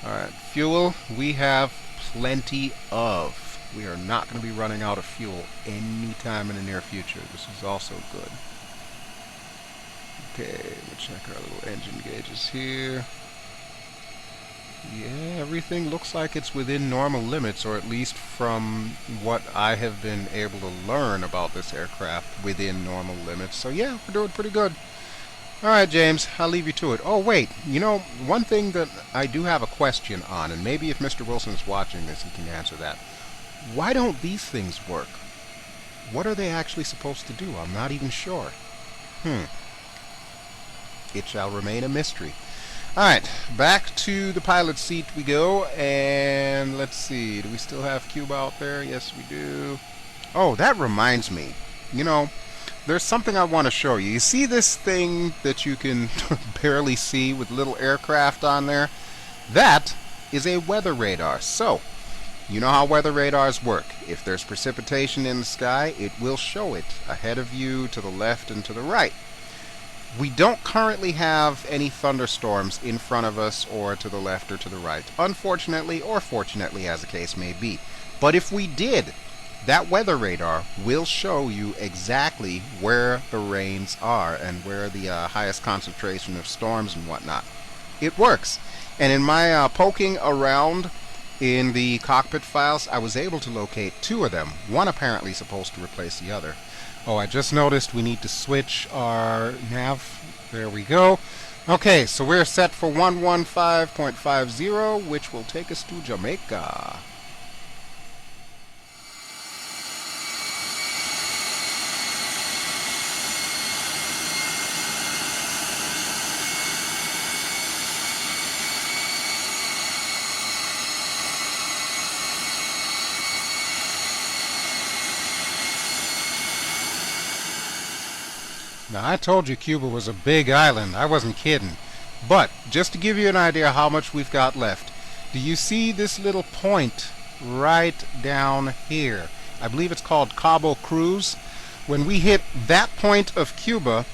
Alright, fuel, we have plenty of. We are not going to be running out of fuel anytime in the near future. This is also good. Okay, let's check our little engine gauges here. Yeah, everything looks like it's within normal limits, or at least from what I have been able to learn about this aircraft, within normal limits. So yeah, we're doing pretty good. Alright, James, I'll leave you to it. Oh, wait, you know, one thing that I do have a question on, and maybe if Mr. Wilson is watching this, he can answer that. Why don't these things work? What are they actually supposed to do? I'm not even sure. It shall remain a mystery. Alright, back to the pilot seat we go, and let's see, do we still have Cuba out there? Yes, we do. Oh, that reminds me. You know, there's something I want to show you. You see this thing that you can barely see with little aircraft on there? That is a weather radar. So, you know how weather radars work. If there's precipitation in the sky, it will show it ahead of you, to the left, and to the right. We don't currently have any thunderstorms in front of us or to the left or to the right, unfortunately or fortunately, as the case may be. But if we did, that weather radar will show you exactly where the rains are and where the highest concentration of storms and whatnot. It works. And in my poking around in the cockpit files, I was able to locate two of them. One apparently supposed to replace the other. Oh, I just noticed we need to switch our nav. There we go. Okay, so we're set for 115.50, which will take us to Jamaica. Now, I told you Cuba was a big island. I wasn't kidding. But, just to give you an idea how much we've got left, do you see this little point right down here? I believe it's called Cabo Cruz. When we hit that point of Cuba,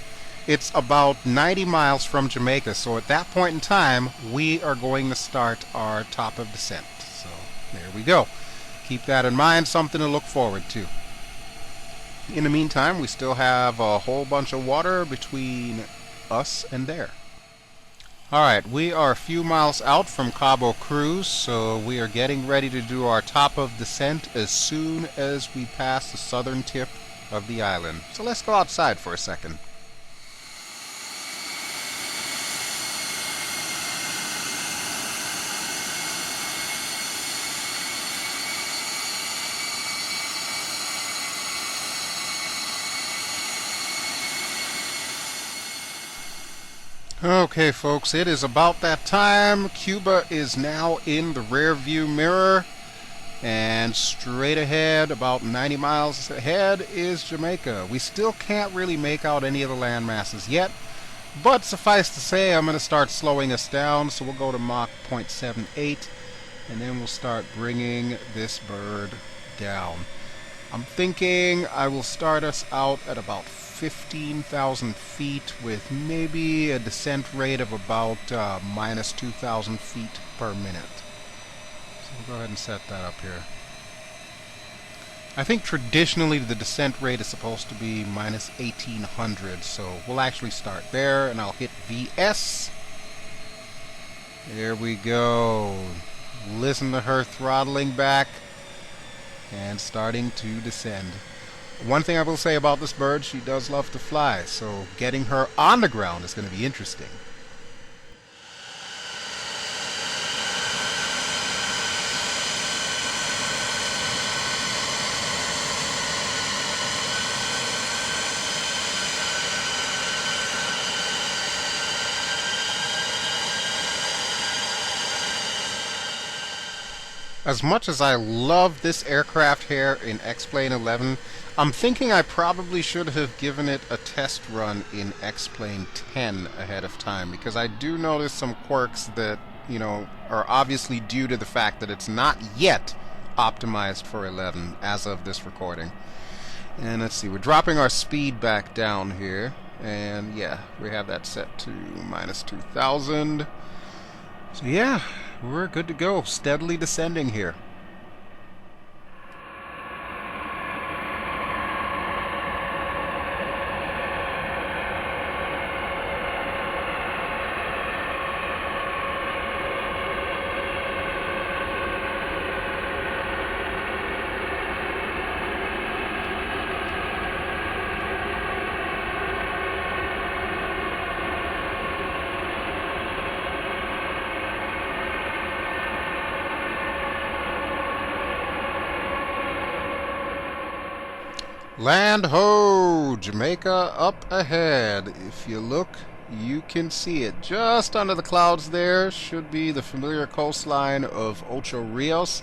it's about 90 miles from Jamaica. So at that point in time, we are going to start our top of descent. So, there we go. Keep that in mind, something to look forward to. In the meantime, we still have a whole bunch of water between us and there. Alright, we are a few miles out from Cabo Cruz, so we are getting ready to do our top of descent as soon as we pass the southern tip of the island. So let's go outside for a second. Okay, folks, it is about that time. Cuba is now in the rear view mirror, and straight ahead, about 90 miles ahead, is Jamaica. We still can't really make out any of the land masses yet, but suffice to say, I'm going to start slowing us down, so we'll go to Mach 0.78, and then we'll start bringing this bird down. I'm thinking I will start us out at about 15,000 feet with maybe a descent rate of about minus 2,000 feet per minute. So we'll go ahead and set that up here. I think traditionally the descent rate is supposed to be minus 1,800, so we'll actually start there, and I'll hit VS. There we go. Listen to her throttling back and starting to descend. One thing I will say about this bird, she does love to fly, so getting her on the ground is going to be interesting. As much as I love this aircraft here in X-Plane 11, I'm thinking I probably should have given it a test run in X-Plane 10 ahead of time, because I do notice some quirks that, you know, are obviously due to the fact that it's not yet optimized for 11 as of this recording. And let's see, we're dropping our speed back down here, and yeah, we have that set to minus 2,000. So yeah, we're good to go, steadily descending here. Land ho! Jamaica up ahead. If you look, you can see it. Just under the clouds there should be the familiar coastline of Ocho Rios.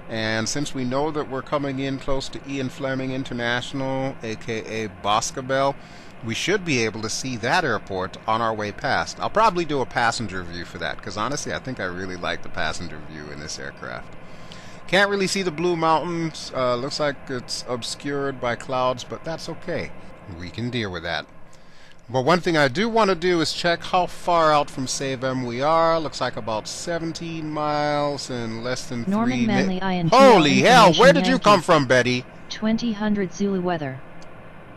And since we know that we're coming in close to Ian Fleming International, aka Boscobel, we should be able to see that airport on our way past. I'll probably do a passenger view for that, because honestly I think I really like the passenger view in this aircraft. Can't really see the Blue Mountains. Looks like it's obscured by clouds, but that's okay. We can deal with that. But one thing I do want to do is check how far out from Save M we are. Looks like about 17 miles and less than Norman 3 Manley minutes. INTL Holy hell, where did you Yankee. come from, Betty? 2000 Zulu weather.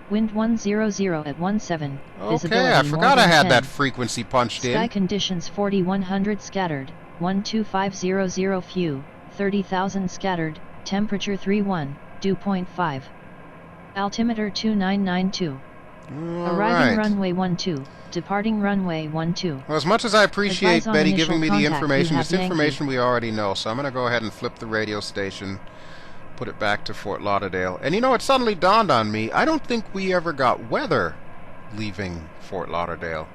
Wind 100 at 17. Okay, I forgot I had that frequency punched Sky in. conditions 4100 scattered, 12500 few, 30,000 scattered, temperature 31, dew point 5. Altimeter 2992. Arriving runway 12, departing runway 12. Well, as much as I appreciate Advise on Betty initial giving me the contact, information, you it's have information we already know, so I'm going to go ahead and flip the radio station, put it back to Fort Lauderdale. And you know, it suddenly dawned on me, I don't think we ever got weather leaving Fort Lauderdale.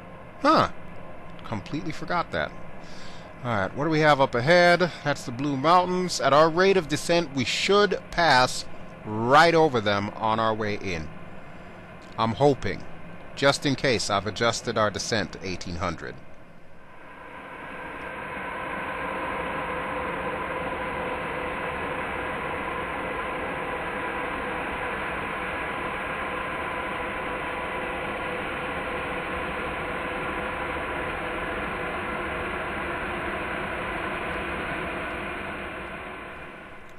Huh. Completely forgot that. Alright, what do we have up ahead? That's the Blue Mountains. At our rate of descent, we should pass right over them on our way in. I'm hoping. Just in case, I've adjusted our descent to 1800.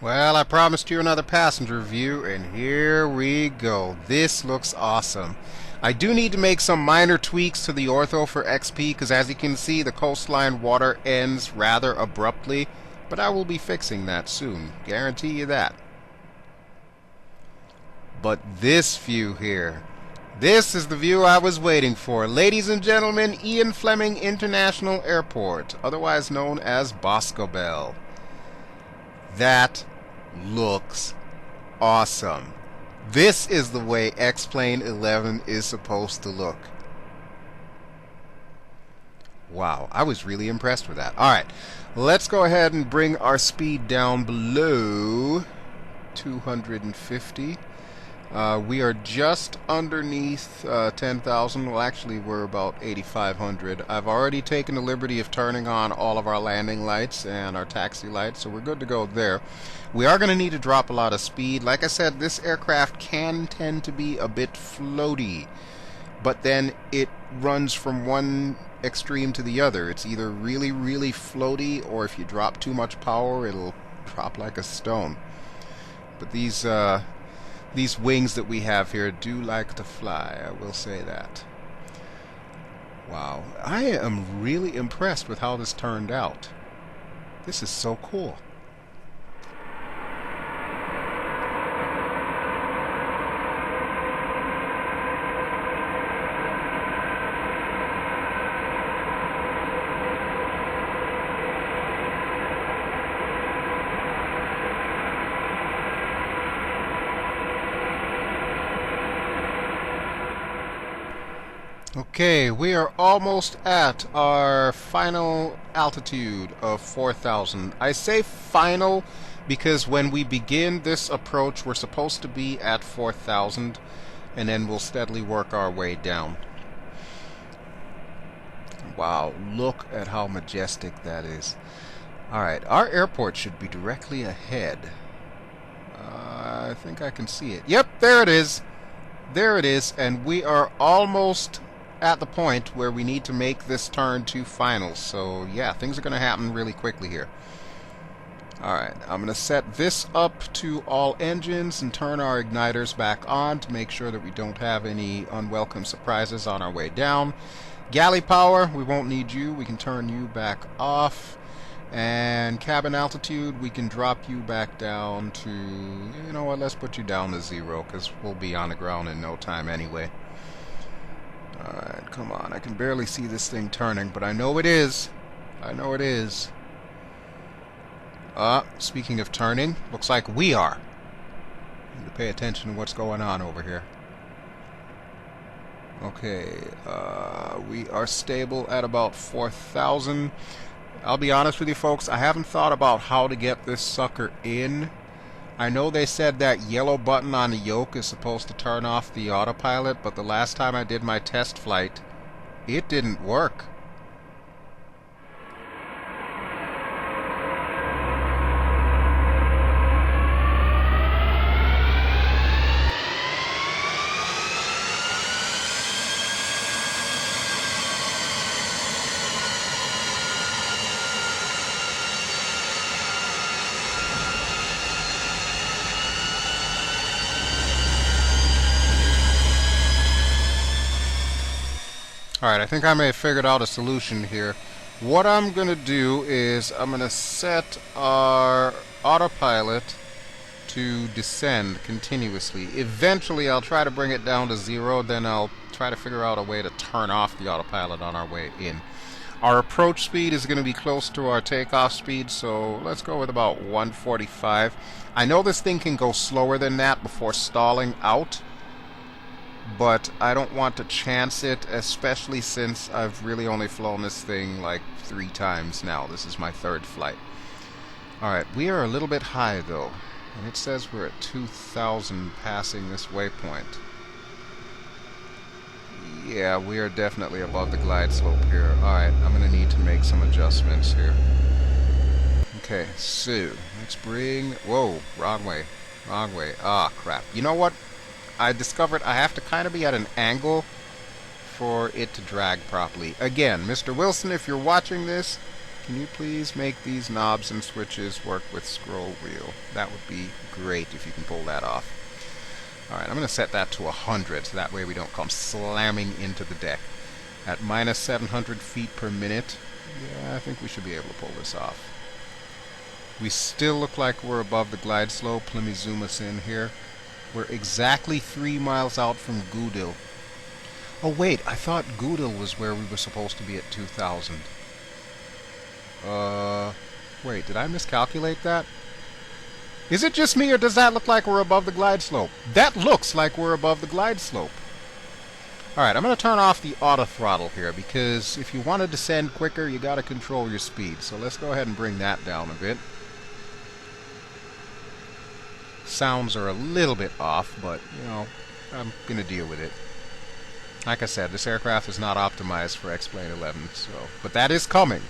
Well, I promised you another passenger view, and here we go. This looks awesome. I do need to make some minor tweaks to the ortho for XP, because as you can see, the coastline water ends rather abruptly, but I will be fixing that soon. Guarantee you that. But this view here, this is the view I was waiting for. Ladies and gentlemen, Ian Fleming International Airport, otherwise known as Boscobel. That looks awesome. This is the way X-Plane 11 is supposed to look. Wow, I was really impressed with that. Alright, let's go ahead and bring our speed down below 250. We are just underneath 10,000. Well, actually, we're about 8,500. I've already taken the liberty of turning on all of our landing lights and our taxi lights, so we're good to go there. We are going to need to drop a lot of speed. Like I said, this aircraft can tend to be a bit floaty, but then it runs from one extreme to the other. It's either really, really floaty, or if you drop too much power, it'll drop like a stone. But these wings that we have here do like to fly, I will say that. Wow, I am really impressed with how this turned out. This is so cool. Okay, we are almost at our final altitude of 4,000. I say final because when we begin this approach, we're supposed to be at 4,000, and then we'll steadily work our way down. Wow, look at how majestic that is. Alright, our airport should be directly ahead. I think I can see it. Yep, there it is. There it is, and we are almost at the point where we need to make this turn to finals. So yeah, things are going to happen really quickly here. Alright, I'm going to set this up to all engines and turn our igniters back on to make sure that we don't have any unwelcome surprises on our way down. Galley power, we won't need you. We can turn you back off. And cabin altitude, we can drop you back down to, you know what, let's put you down to 0, because we'll be on the ground in no time anyway. Alright, come on. I can barely see this thing turning, but I know it is. I know it is. Speaking of turning, looks like we are. The pay attention to what's going on over here. Okay, we are stable at about 4,000. I'll be honest with you folks, I haven't thought about how to get this sucker in. I know they said that yellow button on the yoke is supposed to turn off the autopilot, but the last time I did my test flight, it didn't work. Alright, I think I may have figured out a solution here. What I'm going to do is I'm going to set our autopilot to descend continuously. Eventually I'll try to bring it down to 0, then I'll try to figure out a way to turn off the autopilot on our way in. Our approach speed is going to be close to our takeoff speed, so let's go with about 145. I know this thing can go slower than that before stalling out, but I don't want to chance it, especially since I've really only flown this thing like 3 times now. This is my 3rd flight. Alright, we are a little bit high though, and it says we're at 2,000 passing this waypoint. Yeah, we are definitely above the glide slope here. Alright, I'm going to need to make some adjustments here. Okay, so let's bring... Whoa, wrong way. Wrong way. Ah, crap. You know what? I discovered I have to kind of be at an angle for it to drag properly. Again, Mr. Wilson, if you're watching this, can you please make these knobs and switches work with scroll wheel? That would be great if you can pull that off. Alright, I'm going to set that to 100, so that way we don't come slamming into the deck. At minus 700 feet per minute, yeah, I think we should be able to pull this off. We still look like we're above the glide slope. Let me zoom us in here. We're exactly 3 miles out from Geode. Oh wait, I thought Geode was where we were supposed to be at 2,000. Wait, did I miscalculate that? Is it just me, or does that look like we're above the glide slope? That looks like we're above the glide slope. Alright, I'm going to turn off the auto throttle here, because if you want to descend quicker, you got to control your speed. So let's go ahead and bring that down a bit. Sounds are a little bit off, but, you know, I'm going to deal with it. Like I said, this aircraft is not optimized for X-Plane 11, so... But that is coming.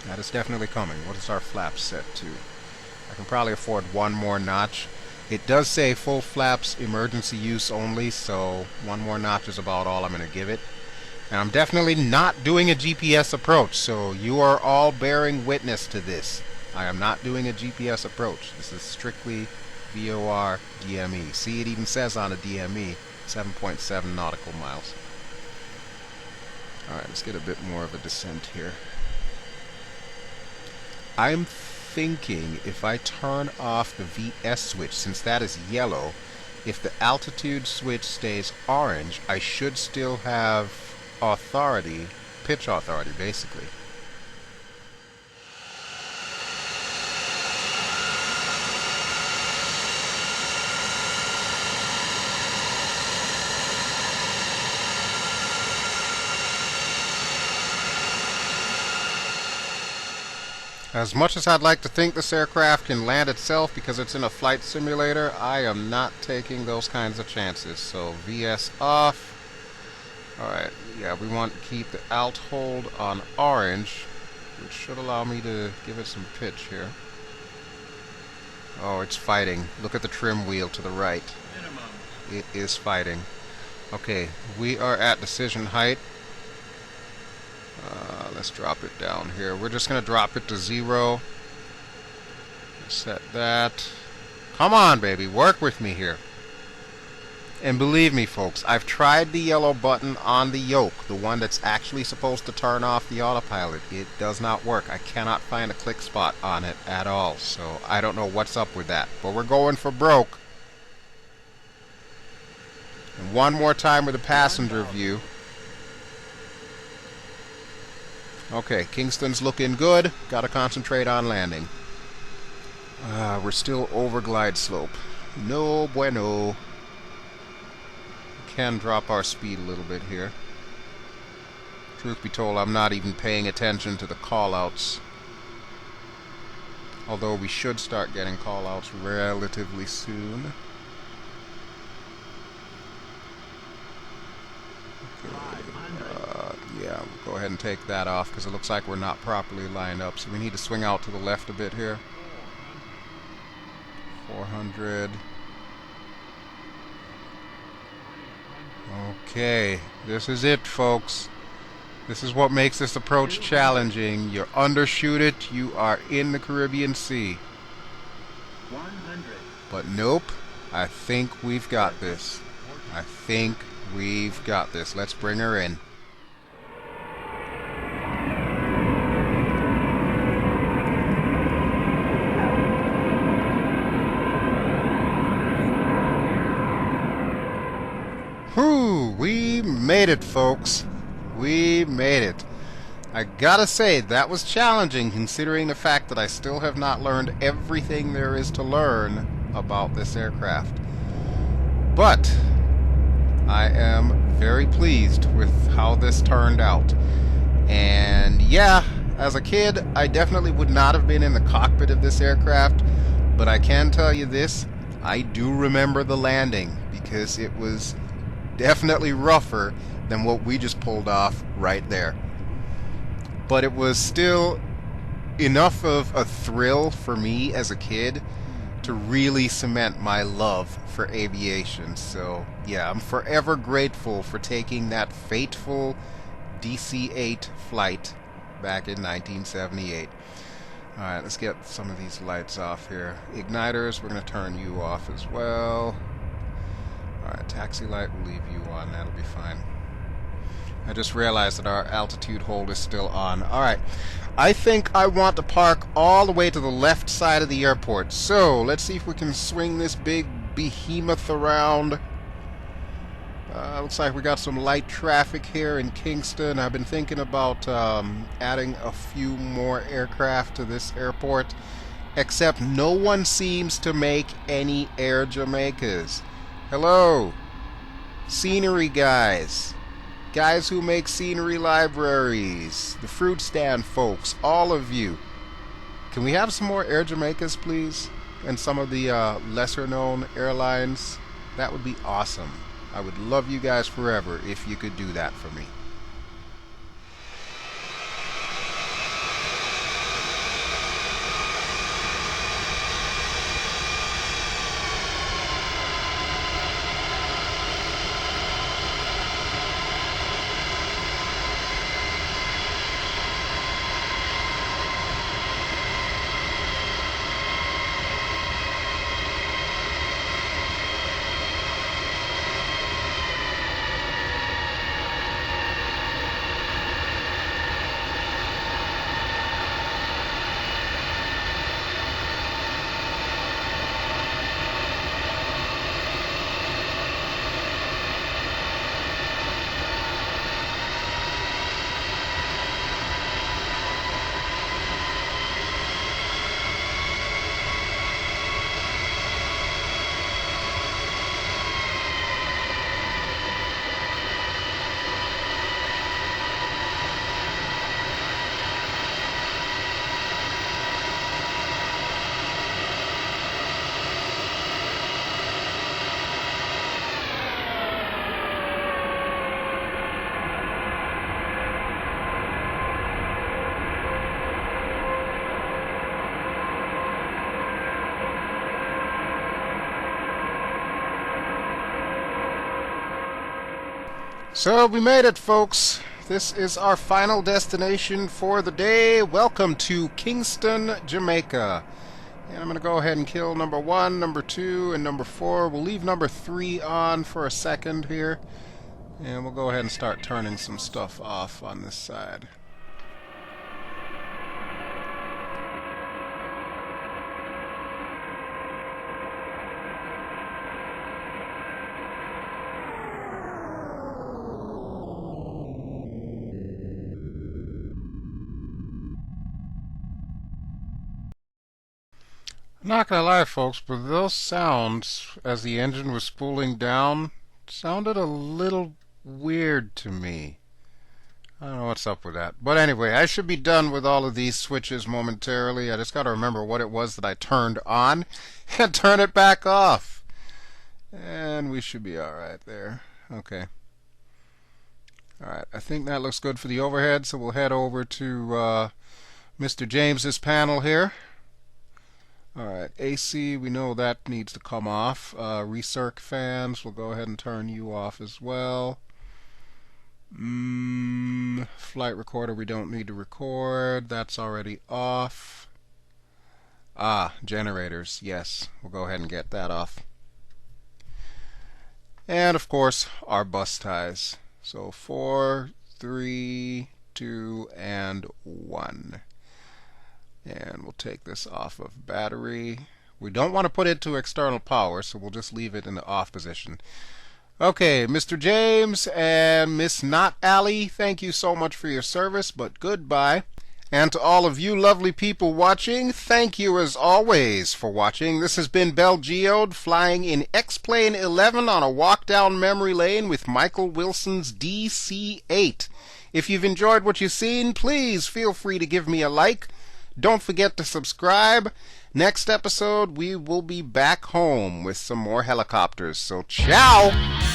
That is definitely coming. What is our flaps set to? I can probably afford 1 more notch. It does say full flaps emergency use only, so 1 more notch is about all I'm going to give it. And I'm definitely not doing a GPS approach, so you are all bearing witness to this. I am not doing a GPS approach. This is strictly VOR DME. See, it even says on a DME 7.7 nautical miles. Alright, let's get a bit more of a descent here. I'm thinking if I turn off the VS switch, since that is yellow, if the altitude switch stays orange, I should still have authority, pitch authority basically. As much as I'd like to think this aircraft can land itself because it's in a flight simulator, I am not taking those kinds of chances. So VS off. Alright, yeah, we want to keep the alt hold on orange, which should allow me to give it some pitch here. Oh, it's fighting. Look at the trim wheel to the right. It is fighting. Okay, we are at decision height. Let's drop it down here. We're just going to drop it to 0. Set that. Come on, baby. Work with me here. And believe me, folks, I've tried the yellow button on the yoke, the one that's actually supposed to turn off the autopilot. It does not work. I cannot find a click spot on it at all. So I don't know what's up with that. But we're going for broke. And one more time with the passenger view. Okay, Kingston's looking good. Gotta concentrate on landing. We're still over glide slope. No bueno. Can drop our speed a little bit here. Truth be told, I'm not even paying attention to the callouts. Although we should start getting callouts relatively soon. Yeah, we'll go ahead and take that off because it looks like we're not properly lined up. So we need to swing out to the left a bit here. 400. Okay, this is it, folks. This is what makes this approach challenging. You undershoot it, you are in the Caribbean Sea. 100. But nope, I think we've got this. I think we've got this. Let's bring her in. Whew, we made it, folks. We made it. I gotta say, that was challenging considering the fact that I still have not learned everything there is to learn about this aircraft. But I am very pleased with how this turned out. And yeah, as a kid, I definitely would not have been in the cockpit of this aircraft, but I can tell you this, I do remember the landing because it was definitely rougher than what we just pulled off right there. But it was still enough of a thrill for me as a kid to really cement my love for aviation. So yeah, I'm forever grateful for taking that fateful DC-8 flight back in 1978. Alright, let's get some of these lights off here. Igniters, we're going to turn you off as well. Alright, taxi light, we'll leave you on, that'll be fine. I just realized that our altitude hold is still on. Alright, I think I want to park all the way to the left side of the airport. So, let's see if we can swing this big behemoth around. Looks like we got some light traffic here in Kingston. I've been thinking about adding a few more aircraft to this airport, except no one seems to make any Air Jamaicas. Hello, scenery guys. Guys who make scenery libraries, the fruit stand folks, all of you. Can we have some more Air Jamaicas, please? And some of the lesser known airlines? That would be awesome. I would love you guys forever if you could do that for me. So we made it, folks. This is our final destination for the day. Welcome to Kingston, Jamaica. And I'm going to go ahead and kill number 1, number 2, and number 4. We'll leave number 3 on for a second here. And we'll go ahead and start turning some stuff off on this side. I'm not gonna lie, folks, but those sounds as the engine was spooling down sounded a little weird to me. I don't know what's up with that. But anyway, I should be done with all of these switches momentarily. I just got to remember what it was that I turned on and turn it back off. And we should be alright there. Okay. Alright, I think that looks good for the overhead, so we'll head over to Mr. James's panel here. Alright, AC, we know that needs to come off. Recirc fans, we'll go ahead and turn you off as well. Flight recorder, we don't need to record. That's already off. Generators, yes. We'll go ahead and get that off. And of course, our bus ties. So 4, 3, 2, and 1. And we'll take this off of battery. We don't want to put it to external power, so we'll just leave it in the off position. Okay, Mr. James and Miss Not Alley, thank you so much for your service, but goodbye. And to all of you lovely people watching, thank you as always for watching. This has been BelGeode flying in X-Plane 11 on a walk down memory lane with Michael Wilson's DC-8. If you've enjoyed what you've seen, please feel free to give me a like. Don't forget to subscribe. Next episode, we will be back home with some more helicopters. So, ciao!